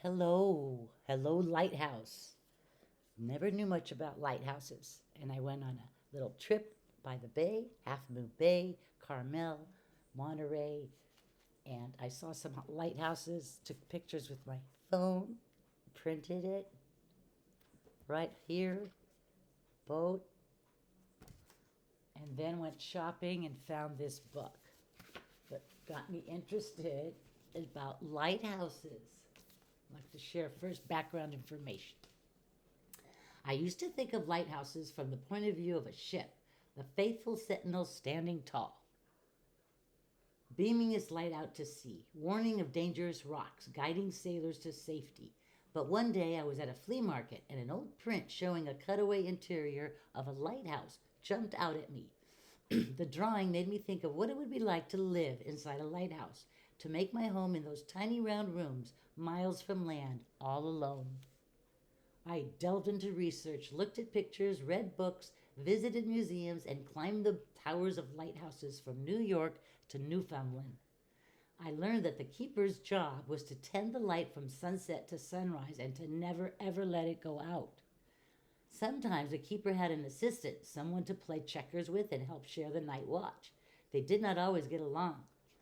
Hello, Lighthouse. Never knew much about lighthouses, and I went on a little trip by the bay, Half Moon Bay, Carmel, Monterey, and I saw some lighthouses, took pictures with my phone, printed it right here, boat, and then went shopping and found this book that got me interested about lighthouses. I'd like to share first background information. I used to think of lighthouses from the point of view of a ship, the faithful sentinel standing tall, beaming its light out to sea, warning of dangerous rocks, guiding sailors to safety. But one day I was at a flea market and an old print showing a cutaway interior of a lighthouse jumped out at me. The drawing made me think of what it would be like to live inside a lighthouse, to make my home in those tiny round rooms miles from land, all alone. I delved into research, looked at pictures, read books, visited museums, and climbed the towers of lighthouses from New York to Newfoundland. I learned that the keeper's job was to tend the light from sunset to sunrise and to never ever let it go out. Sometimes a keeper had an assistant, someone to play checkers with and help share the night watch. They did not always get along.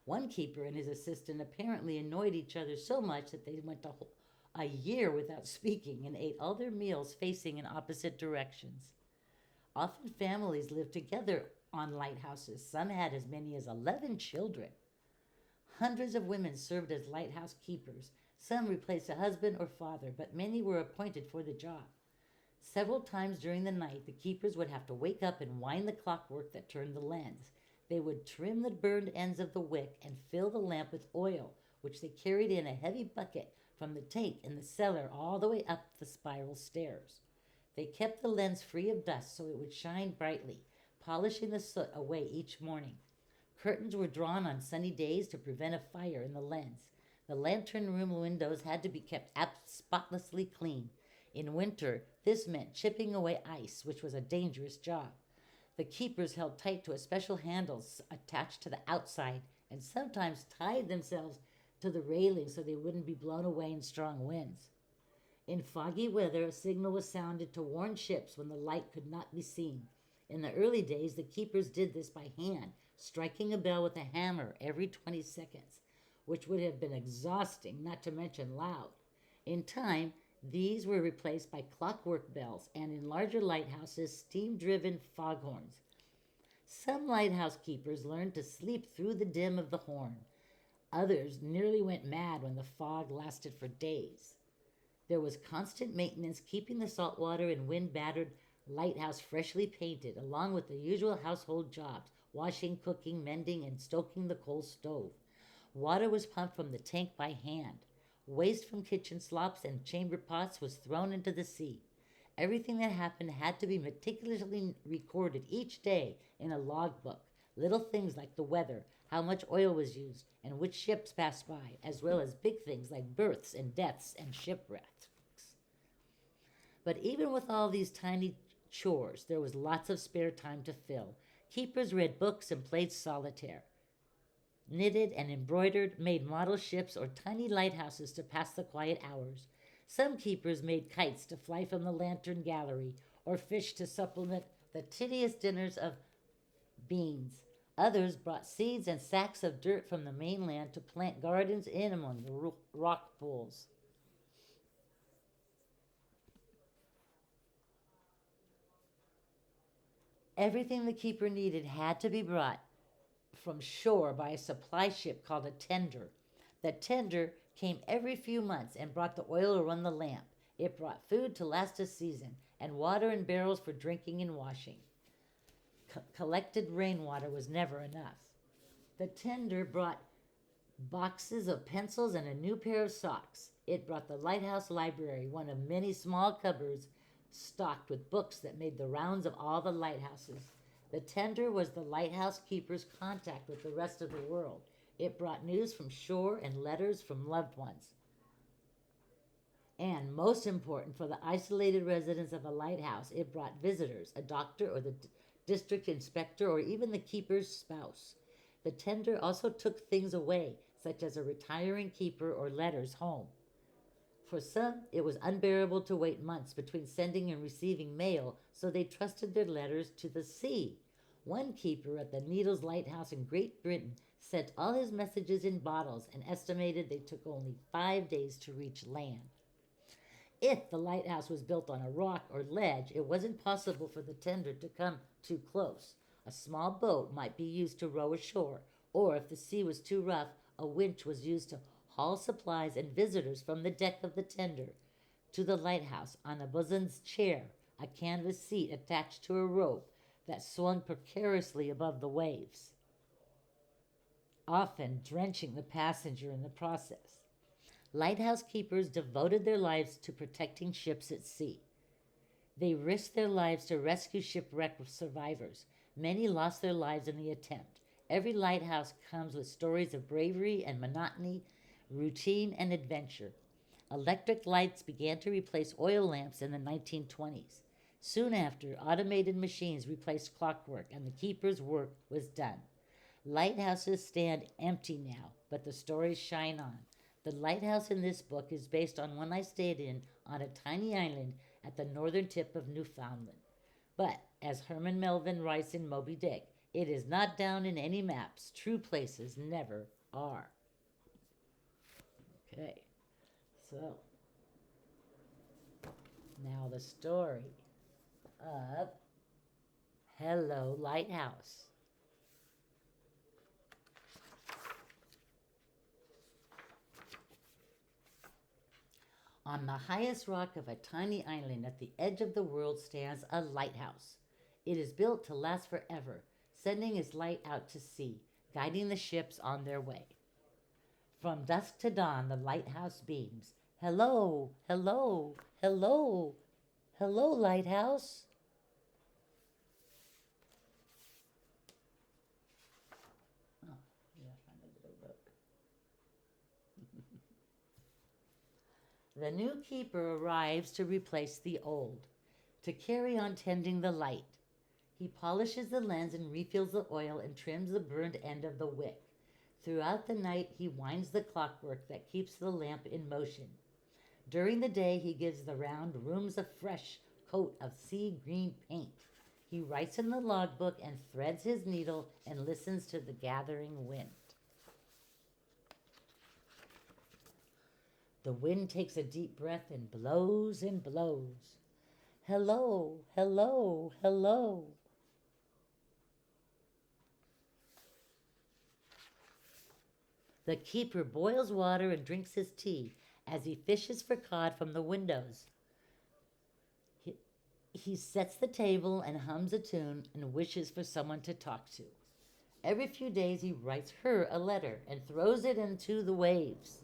One keeper and his assistant apparently annoyed each other so much that they went a year without speaking and ate all their meals facing in opposite directions. Often families lived together on lighthouses. Some had as many as 11 children. Hundreds of women served as lighthouse keepers. Some replaced a husband or father, but many were appointed for the job. Several times during the night, the keepers would have to wake up and wind the clockwork that turned the lens. They would trim the burned ends of the wick and fill the lamp with oil, which they carried in a heavy bucket from the tank in the cellar all the way up the spiral stairs. They kept the lens free of dust so it would shine brightly, polishing the soot away each morning. Curtains were drawn on sunny days to prevent a fire in the lens. The lantern room windows had to be kept spotlessly clean. In winter, this meant chipping away ice, which was a dangerous job. The keepers held tight to a special handle attached to the outside and sometimes tied themselves to the railing so they wouldn't be blown away in strong winds. In foggy weather, a signal was sounded to warn ships when the light could not be seen. In the early days, the keepers did this by hand, striking a bell with a hammer every 20 seconds, which would have been exhausting, not to mention loud. In time, these were replaced by clockwork bells and, in larger lighthouses, steam-driven foghorns. Some lighthouse keepers learned to sleep through the dim of the horn. Others nearly went mad when the fog lasted for days. There was constant maintenance, keeping the saltwater and wind-battered lighthouse freshly painted, along with the usual household jobs, washing, cooking, mending, and stoking the coal stove. Water was pumped from the tank by hand. Waste from kitchen slops and chamber pots was thrown into the sea. Everything that happened had to be meticulously recorded each day in a logbook. Little things like the weather, how much oil was used, and which ships passed by, as well as big things like births and deaths and shipwrecks. But even with all these tiny chores, there was lots of spare time to fill. Keepers read books and played solitaire, knitted and embroidered, made model ships or tiny lighthouses to pass the quiet hours. Some keepers made kites to fly from the lantern gallery, or fish to supplement the tedious dinners of beans. Others brought seeds and sacks of dirt from the mainland to plant gardens in among the rock pools. Everything the keeper needed had to be brought from shore by a supply ship called a tender. The tender came every few months and brought the oil to run the lamp. It brought food to last a season and water in barrels for drinking and washing. Collected rainwater was never enough. The tender brought boxes of pencils and a new pair of socks. It brought the lighthouse library, one of many small cupboards stocked with books that made the rounds of all the lighthouses. The tender was the lighthouse keeper's contact with the rest of the world. It brought news from shore and letters from loved ones. And most important for the isolated residents of a lighthouse, it brought visitors, a doctor or the district inspector or even the keeper's spouse. The tender also took things away, such as a retiring keeper or letters home. For some, it was unbearable to wait months between sending and receiving mail, so they trusted their letters to the sea. One keeper at the Needles Lighthouse in Great Britain sent all his messages in bottles and estimated they took only 5 days to reach land. If the lighthouse was built on a rock or ledge, it wasn't possible for the tender to come too close. A small boat might be used to row ashore, or if the sea was too rough, a winch was used to haul supplies and visitors from the deck of the tender to the lighthouse on a bosun's chair, a canvas seat attached to a rope that swung precariously above the waves, often drenching the passenger in the process. Lighthouse keepers devoted their lives to protecting ships at sea. They risked their lives to rescue shipwreck survivors. Many lost their lives in the attempt. Every lighthouse comes with stories of bravery and monotony, routine and adventure. Electric lights began to replace oil lamps in the 1920s. Soon after, automated machines replaced clockwork, and the keeper's work was done. Lighthouses stand empty now, but the stories shine on. The lighthouse in this book is based on one I stayed in on a tiny island at the northern tip of Newfoundland. But, as Herman Melvin writes in Moby Dick, it is not down in any maps. True places never are. Okay, so now the story of Hello, Lighthouse. On the highest rock of a tiny island at the edge of the world stands a lighthouse. It is built to last forever, sending its light out to sea, guiding the ships on their way. From dusk to dawn, the lighthouse beams. Hello, hello, hello, hello, lighthouse. Oh, yeah, find a little book. The new keeper arrives to replace the old, to carry on tending the light. He polishes the lens and refills the oil and trims the burned end of the wick. Throughout the night, he winds the clockwork that keeps the lamp in motion. During the day, he gives the round rooms a fresh coat of sea green paint. He writes in the logbook and threads his needle and listens to the gathering wind. The wind takes a deep breath and blows and blows. Hello, hello, hello. The keeper boils water and drinks his tea as he fishes for cod from the windows. He sets the table and hums a tune and wishes for someone to talk to. Every few days he writes her a letter and throws it into the waves.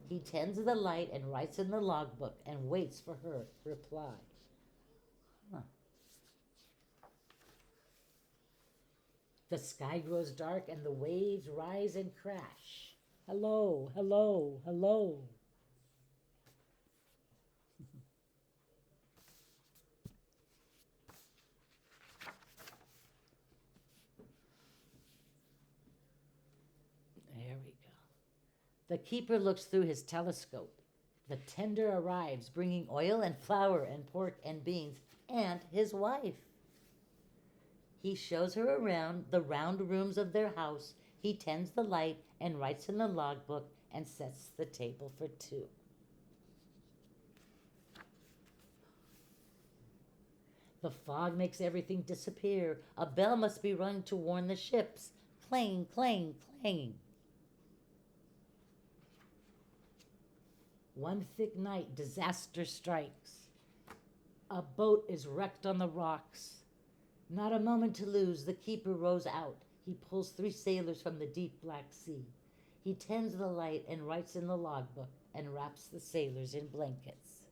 He tends the light and writes in the logbook and waits for her reply. Huh. The sky grows dark and the waves rise and crash. Hello, hello, hello. There we go. The keeper looks through his telescope. The tender arrives, bringing oil and flour and pork and beans and his wife. He shows her around the round rooms of their house. He tends the light and writes in the logbook and sets the table for two. The fog makes everything disappear. A bell must be rung to warn the ships. Clang, clang, clang. One thick night, disaster strikes. A boat is wrecked on the rocks. Not a moment to lose, the keeper rows out. He pulls 3 sailors from the deep black sea. He tends the light and writes in the logbook and wraps the sailors in blankets.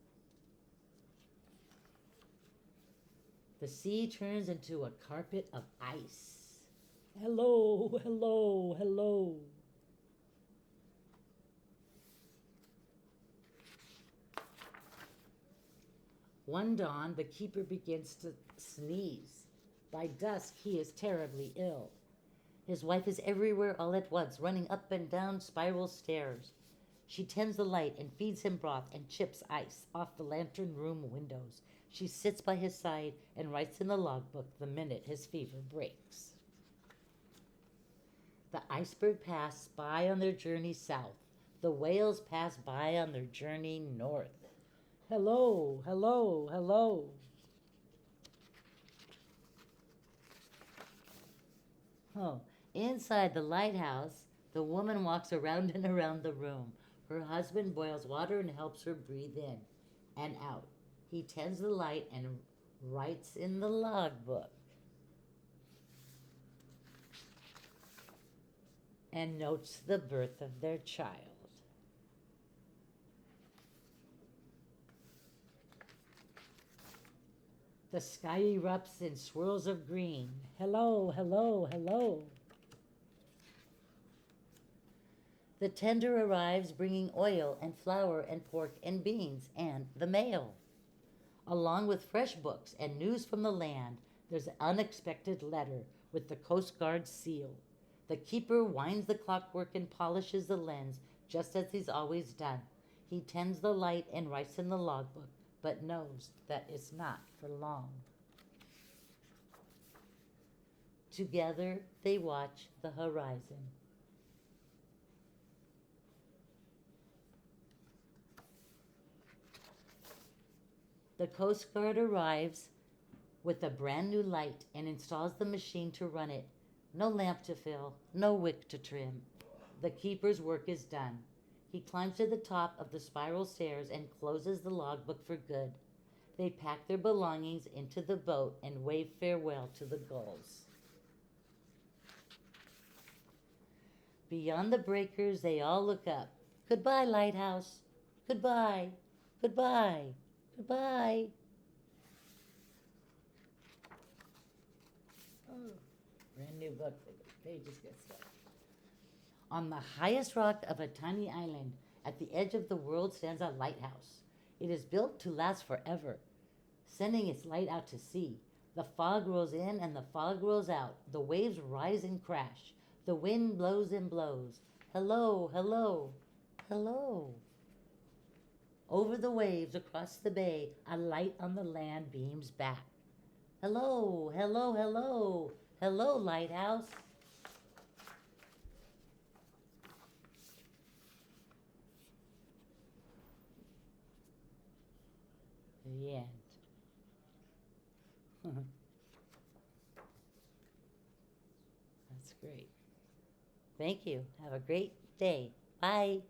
The sea turns into a carpet of ice. Hello, hello, hello. One dawn, the keeper begins to sneeze. By dusk, he is terribly ill. His wife is everywhere all at once, running up and down spiral stairs. She tends the light and feeds him broth and chips ice off the lantern room windows. She sits by his side and writes in the logbook the minute his fever breaks. The iceberg pass by on their journey south. The whales pass by on their journey north. Hello, hello, hello. Oh, inside the lighthouse, the woman walks around and around the room. Her husband boils water and helps her breathe in and out. He tends the light and writes in the logbook and notes the birth of their child. The sky erupts in swirls of green. Hello, hello, hello. The tender arrives bringing oil and flour and pork and beans and the mail. Along with fresh books and news from the land, there's an unexpected letter with the Coast Guard seal. The keeper winds the clockwork and polishes the lens just as he's always done. He tends the light and writes in the logbook, but knows that it's not for long. Together they watch the horizon. The Coast Guard arrives with a brand new light and installs the machine to run it. No lamp to fill, no wick to trim. The keeper's work is done. He climbs to the top of the spiral stairs and closes the logbook for good. They pack their belongings into the boat and wave farewell to the gulls. Beyond the breakers, they all look up. Goodbye, Lighthouse. Goodbye. Goodbye. Goodbye. Oh, brand new book. The pages get stuck. On the highest rock of a tiny island, at the edge of the world, stands a lighthouse. It is built to last forever, sending its light out to sea. The fog rolls in and the fog rolls out. The waves rise and crash. The wind blows and blows. Hello, hello, hello. Over the waves across the bay, a light on the land beams back. Hello, hello, hello, hello, lighthouse. The end. That's great. Thank you. Have a great day. Bye.